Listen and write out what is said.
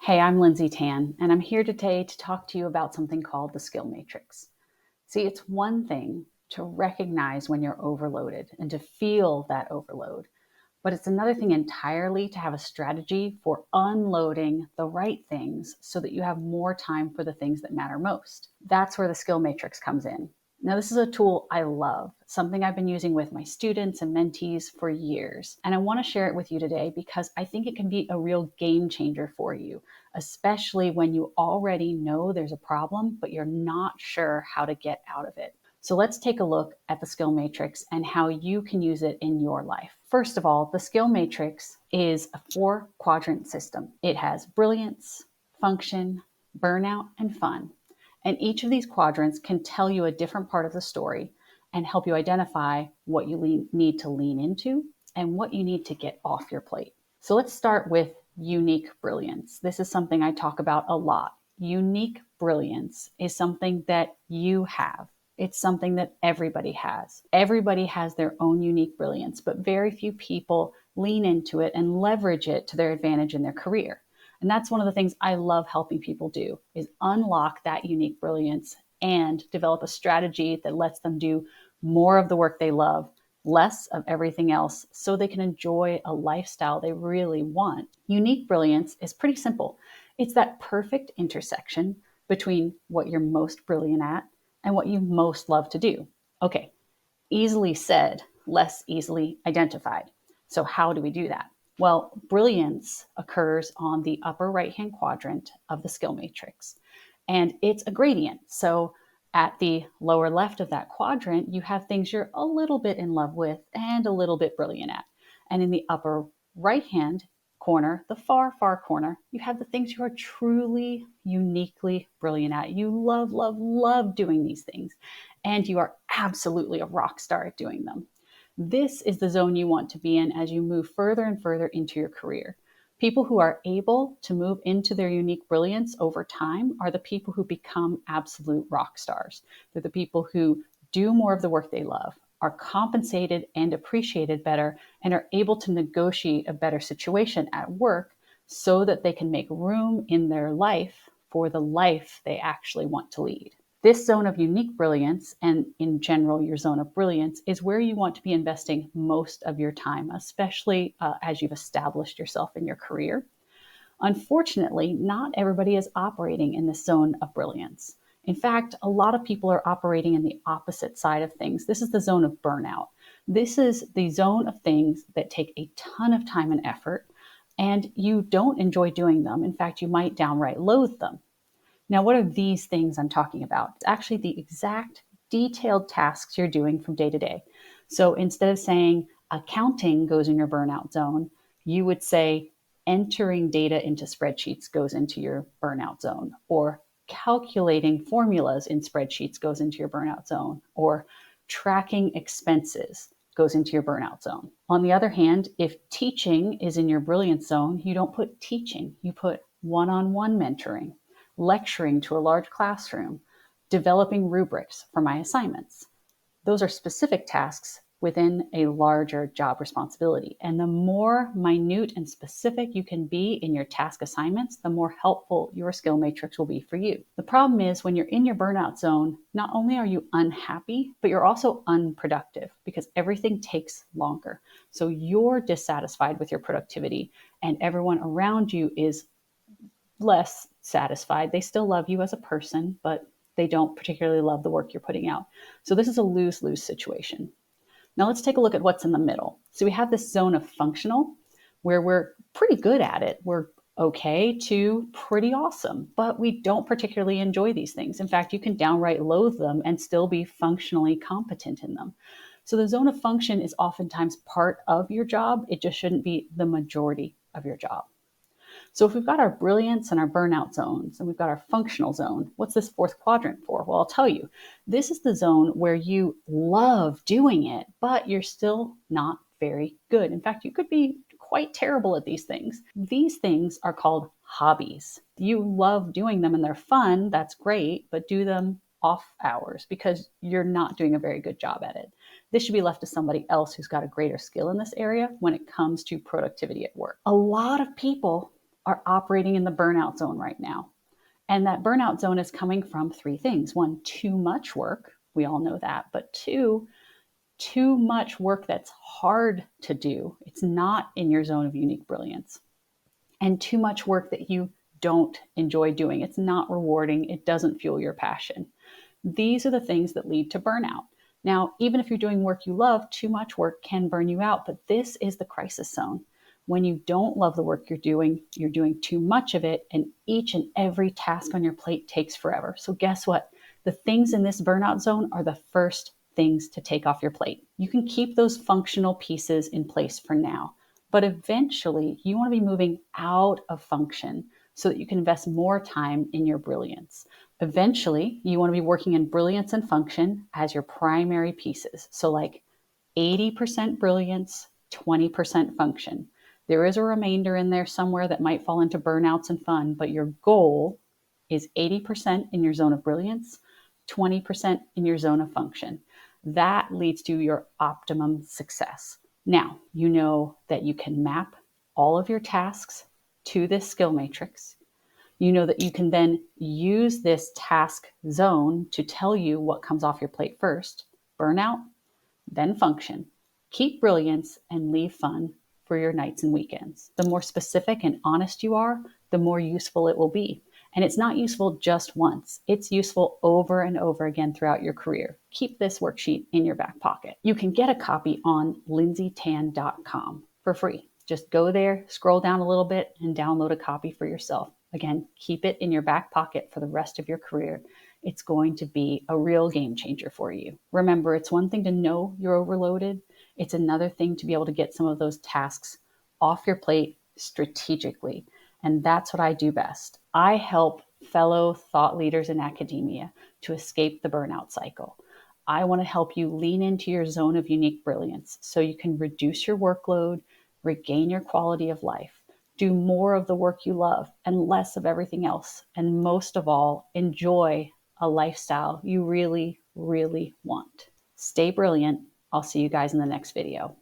Hey, I'm Lindsay Tan, and I'm here today to talk to you about something called the skill matrix. See, it's one thing to recognize when you're overloaded and to feel that overload, but it's another thing entirely to have a strategy for unloading the right things so that you have more time for the things that matter most. That's where the skill matrix comes in. Now, this is a tool I love, something I've been using with my students and mentees for years. And I want to share it with you today because I think it can be a real game changer for you, especially when you already know there's a problem, but you're not sure how to get out of it. So let's take a look at the skill matrix and how you can use it in your life. First of all, the skill matrix is a 4-quadrant system. It has brilliance, function, burnout, and fun. And each of these quadrants can tell you a different part of the story and help you identify what you need to lean into and what you need to get off your plate. So let's start with unique brilliance. This is something I talk about a lot. Unique brilliance is something that you have. It's something that everybody has. Everybody has their own unique brilliance, but very few people lean into it and leverage it to their advantage in their career. And that's one of the things I love helping people do is unlock that unique brilliance and develop a strategy that lets them do more of the work they love, less of everything else, so they can enjoy a lifestyle they really want. Unique brilliance is pretty simple. It's that perfect intersection between what you're most brilliant at and what you most love to do. Okay, easily said, less easily identified. So, how do we do that? Well, brilliance occurs on the upper right-hand quadrant of the skill matrix, and it's a gradient. So, at the lower left of that quadrant, you have things you're a little bit in love with and a little bit brilliant at. And in the upper right-hand corner, the far, far corner, you have the things you are truly, uniquely brilliant at. You love, love, love doing these things, and you are absolutely a rock star at doing them. This is the zone you want to be in as you move further and further into your career. People who are able to move into their unique brilliance over time are the people who become absolute rock stars. They're the people who do more of the work they love, are compensated and appreciated better, and are able to negotiate a better situation at work so that they can make room in their life for the life they actually want to lead. This zone of unique brilliance, and in general, your zone of brilliance, is where you want to be investing most of your time, especially as you've established yourself in your career. Unfortunately, not everybody is operating in this zone of brilliance. In fact, a lot of people are operating in the opposite side of things. This is the zone of burnout. This is the zone of things that take a ton of time and effort, and you don't enjoy doing them. In fact, you might downright loathe them. Now, what are these things I'm talking about? It's actually the exact detailed tasks you're doing from day to day. So instead of saying accounting goes in your burnout zone, you would say entering data into spreadsheets goes into your burnout zone, or calculating formulas in spreadsheets goes into your burnout zone, or tracking expenses goes into your burnout zone. On the other hand, if teaching is in your brilliance zone, you don't put teaching, you put one-on-one mentoring, lecturing to a large classroom, developing rubrics for my assignments. Those are specific tasks within a larger job responsibility. And the more minute and specific you can be in your task assignments, the more helpful your skill matrix will be for you. The problem is when you're in your burnout zone, not only are you unhappy, but you're also unproductive because everything takes longer. So you're dissatisfied with your productivity, and everyone around you is less satisfied. They still love you as a person, but they don't particularly love the work you're putting out. So this is a lose-lose situation. Now let's take a look at what's in the middle. So we have this zone of functional where we're pretty good at it. We're okay to pretty awesome, but we don't particularly enjoy these things. In fact, you can downright loathe them and still be functionally competent in them. So the zone of function is oftentimes part of your job. It just shouldn't be the majority of your job. So if we've got our brilliance and our burnout zones, and we've got our functional zone, what's this 4th quadrant for? Well, I'll tell you. This is the zone where you love doing it, but you're still not very good. In fact, you could be quite terrible at these things. These things are called hobbies. You love doing them and they're fun, that's great, but do them off hours because you're not doing a very good job at it. This should be left to somebody else who's got a greater skill in this area when it comes to productivity at work. A lot of people are operating in the burnout zone right now. And that burnout zone is coming from three things. one, too much work. We all know that. But two, too much work that's hard to do. It's not in your zone of unique brilliance. And too much work that you don't enjoy doing. It's not rewarding. It doesn't fuel your passion. These are the things that lead to burnout. Now, even if you're doing work you love, too much work can burn you out, but this is the crisis zone. When you don't love the work you're doing too much of it, and each and every task on your plate takes forever. So guess what? The things in this burnout zone are the first things to take off your plate. You can keep those functional pieces in place for now, but eventually you want to be moving out of function so that you can invest more time in your brilliance. Eventually, you want to be working in brilliance and function as your primary pieces. So, like 80% brilliance, 20% function. There is a remainder in there somewhere that might fall into burnouts and fun, but your goal is 80% in your zone of brilliance, 20% in your zone of function. That leads to your optimum success. Now, you know that you can map all of your tasks to this skill matrix. You know that you can then use this task zone to tell you what comes off your plate first, burnout, then function. Keep brilliance and leave fun for your nights and weekends. The more specific and honest you are, the more useful it will be. And it's not useful just once. It's useful over and over again throughout your career. Keep this worksheet in your back pocket. You can get a copy on lindsaytan.com for free. Just go there, scroll down a little bit, and download a copy for yourself. Again, keep it in your back pocket for the rest of your career. It's going to be a real game changer for you. Remember, it's one thing to know you're overloaded. It's another thing to be able to get some of those tasks off your plate strategically. And that's what I do best. I help fellow thought leaders in academia to escape the burnout cycle. I want to help you lean into your zone of unique brilliance so you can reduce your workload, regain your quality of life, do more of the work you love and less of everything else. And most of all, enjoy a lifestyle you really, really want. Stay brilliant. I'll see you guys in the next video.